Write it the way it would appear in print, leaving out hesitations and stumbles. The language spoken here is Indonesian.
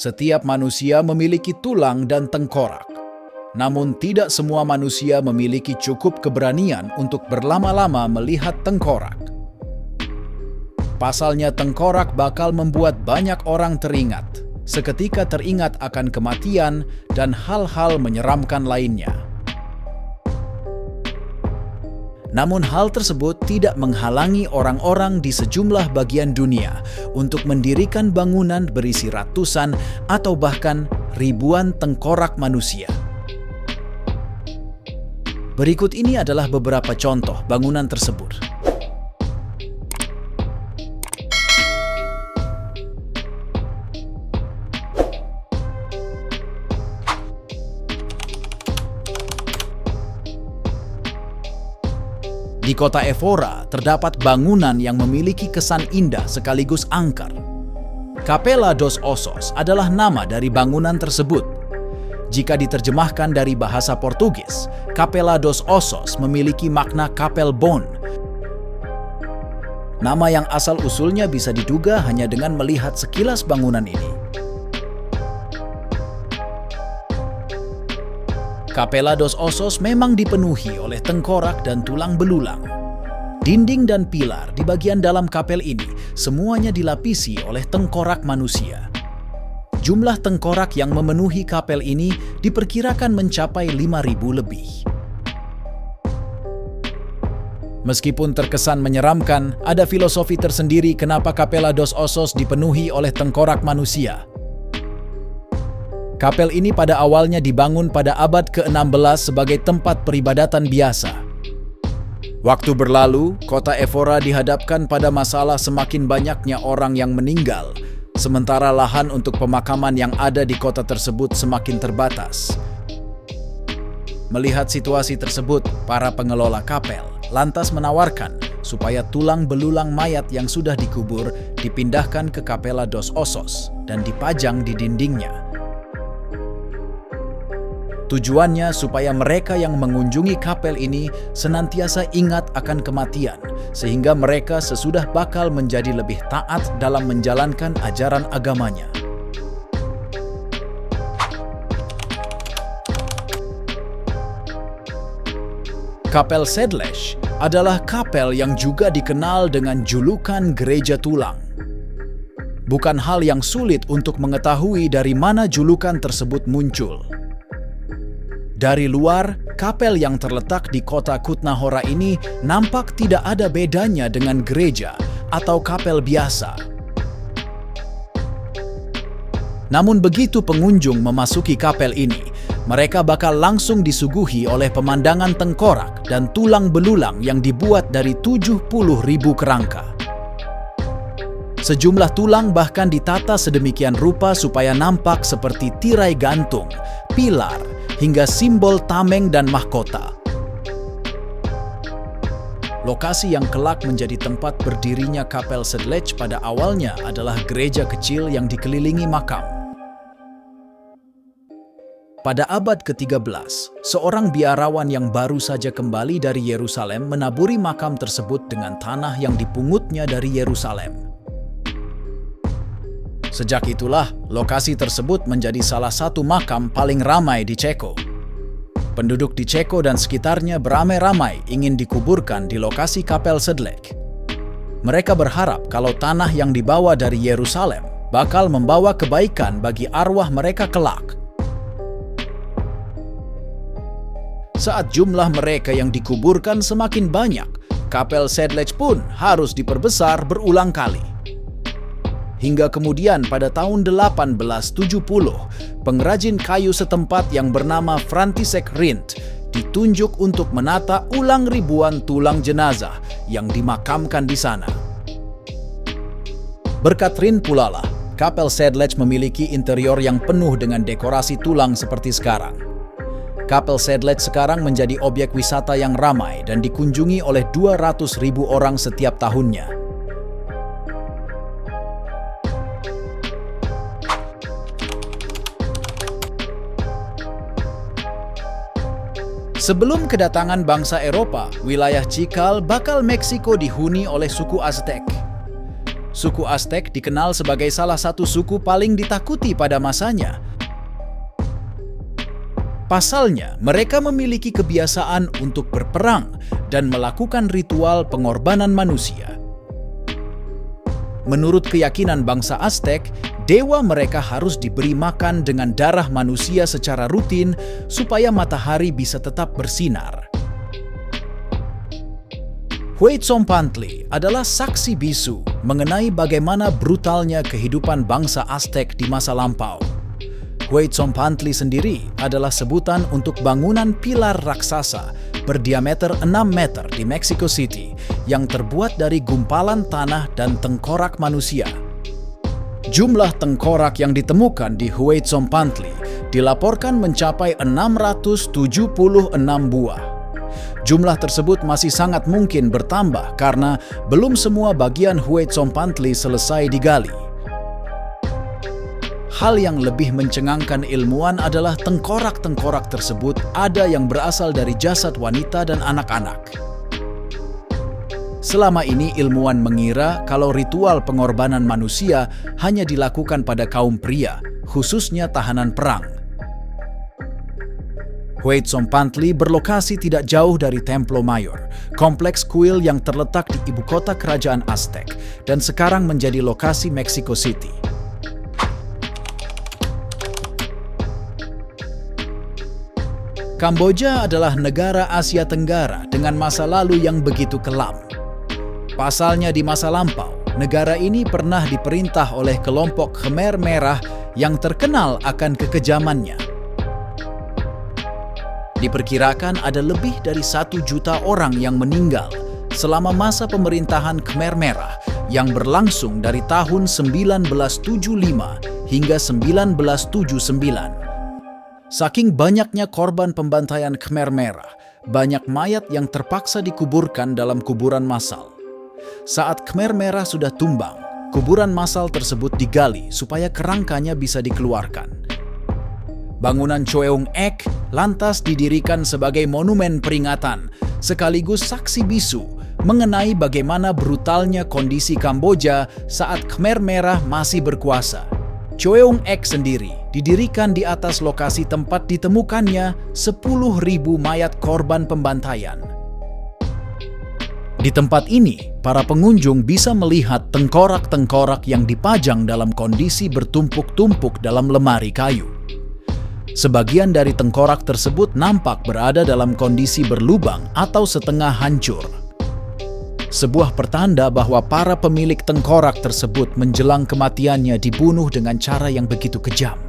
Setiap manusia memiliki tulang dan tengkorak. Namun tidak semua manusia memiliki cukup keberanian untuk berlama-lama melihat tengkorak. Pasalnya tengkorak bakal membuat banyak orang teringat, seketika teringat akan kematian dan hal-hal menyeramkan lainnya. Namun hal tersebut tidak menghalangi orang-orang di sejumlah bagian dunia untuk mendirikan bangunan berisi ratusan atau bahkan ribuan tengkorak manusia. Berikut ini adalah beberapa contoh bangunan tersebut. Di kota Evora, terdapat bangunan yang memiliki kesan indah sekaligus angker. Capela dos Ossos adalah nama dari bangunan tersebut. Jika diterjemahkan dari bahasa Portugis, Capela dos Ossos memiliki makna kapel bon. Nama yang asal-usulnya bisa diduga hanya dengan melihat sekilas bangunan ini. Capela dos Ossos memang dipenuhi oleh tengkorak dan tulang belulang. Dinding dan pilar di bagian dalam kapel ini semuanya dilapisi oleh tengkorak manusia. Jumlah tengkorak yang memenuhi kapel ini diperkirakan mencapai 5.000 lebih. Meskipun terkesan menyeramkan, ada filosofi tersendiri kenapa Capela dos Ossos dipenuhi oleh tengkorak manusia. Kapel ini pada awalnya dibangun pada abad ke-16 sebagai tempat peribadatan biasa. Waktu berlalu, kota Evora dihadapkan pada masalah semakin banyaknya orang yang meninggal, sementara lahan untuk pemakaman yang ada di kota tersebut semakin terbatas. Melihat situasi tersebut, para pengelola kapel lantas menawarkan supaya tulang belulang mayat yang sudah dikubur dipindahkan ke Capela dos Ossos dan dipajang di dindingnya. Tujuannya supaya mereka yang mengunjungi kapel ini senantiasa ingat akan kematian, sehingga mereka sesudah bakal menjadi lebih taat dalam menjalankan ajaran agamanya. Kapel Sedlec adalah kapel yang juga dikenal dengan julukan Gereja Tulang. Bukan hal yang sulit untuk mengetahui dari mana julukan tersebut muncul. Dari luar, kapel yang terletak di kota Kutna Hora ini nampak tidak ada bedanya dengan gereja atau kapel biasa. Namun begitu pengunjung memasuki kapel ini, mereka bakal langsung disuguhi oleh pemandangan tengkorak dan tulang belulang yang dibuat dari 70.000 kerangka. Sejumlah tulang bahkan ditata sedemikian rupa supaya nampak seperti tirai gantung, pilar, hingga simbol tameng dan mahkota. Lokasi yang kelak menjadi tempat berdirinya Kapel Sedlec pada awalnya adalah gereja kecil yang dikelilingi makam. Pada abad ke-13, seorang biarawan yang baru saja kembali dari Yerusalem menaburi makam tersebut dengan tanah yang dipungutnya dari Yerusalem. Sejak itulah, lokasi tersebut menjadi salah satu makam paling ramai di Ceko. Penduduk di Ceko dan sekitarnya beramai-ramai ingin dikuburkan di lokasi Kapel Sedlec. Mereka berharap kalau tanah yang dibawa dari Yerusalem bakal membawa kebaikan bagi arwah mereka kelak. Saat jumlah mereka yang dikuburkan semakin banyak, Kapel Sedlec pun harus diperbesar berulang kali. Hingga kemudian pada tahun 1870, pengrajin kayu setempat yang bernama František Rindt ditunjuk untuk menata ulang ribuan tulang jenazah yang dimakamkan di sana. Berkat Rindt pula lah, Kapel Sedlec memiliki interior yang penuh dengan dekorasi tulang seperti sekarang. Kapel Sedlec sekarang menjadi objek wisata yang ramai dan dikunjungi oleh 200.000 orang setiap tahunnya. Sebelum kedatangan bangsa Eropa, wilayah Cikal bakal Meksiko dihuni oleh suku Aztec. Suku Aztec dikenal sebagai salah satu suku paling ditakuti pada masanya. Pasalnya, mereka memiliki kebiasaan untuk berperang dan melakukan ritual pengorbanan manusia. Menurut keyakinan bangsa Aztec, dewa mereka harus diberi makan dengan darah manusia secara rutin supaya matahari bisa tetap bersinar. Huitzompantli adalah saksi bisu mengenai bagaimana brutalnya kehidupan bangsa Aztec di masa lampau. Huitzompantli sendiri adalah sebutan untuk bangunan pilar raksasa berdiameter 6 meter di Mexico City yang terbuat dari gumpalan tanah dan tengkorak manusia. Jumlah tengkorak yang ditemukan di Huitzompantli dilaporkan mencapai 676 buah. Jumlah tersebut masih sangat mungkin bertambah karena belum semua bagian Huitzompantli selesai digali. Hal yang lebih mencengangkan ilmuwan adalah tengkorak-tengkorak tersebut ada yang berasal dari jasad wanita dan anak-anak. Selama ini ilmuwan mengira kalau ritual pengorbanan manusia hanya dilakukan pada kaum pria, khususnya tahanan perang. Huitzompantli berlokasi tidak jauh dari Templo Mayor, kompleks kuil yang terletak di ibu kota kerajaan Aztec dan sekarang menjadi lokasi Mexico City. Kamboja adalah negara Asia Tenggara dengan masa lalu yang begitu kelam. Pasalnya di masa lampau, negara ini pernah diperintah oleh kelompok Khmer Merah yang terkenal akan kekejamannya. Diperkirakan ada lebih dari 1 juta orang yang meninggal selama masa pemerintahan Khmer Merah yang berlangsung dari tahun 1975 hingga 1979. Saking banyaknya korban pembantaian Khmer Merah, banyak mayat yang terpaksa dikuburkan dalam kuburan massal. Saat Khmer Merah sudah tumbang, kuburan massal tersebut digali supaya kerangkanya bisa dikeluarkan. Bangunan Choeung Ek lantas didirikan sebagai monumen peringatan, sekaligus saksi bisu mengenai bagaimana brutalnya kondisi Kamboja saat Khmer Merah masih berkuasa. Choeung Ek sendiri didirikan di atas lokasi tempat ditemukannya 10.000 mayat korban pembantaian. Di tempat ini, para pengunjung bisa melihat tengkorak-tengkorak yang dipajang dalam kondisi bertumpuk-tumpuk dalam lemari kayu. Sebagian dari tengkorak tersebut nampak berada dalam kondisi berlubang atau setengah hancur. Sebuah pertanda bahwa para pemilik tengkorak tersebut menjelang kematiannya dibunuh dengan cara yang begitu kejam.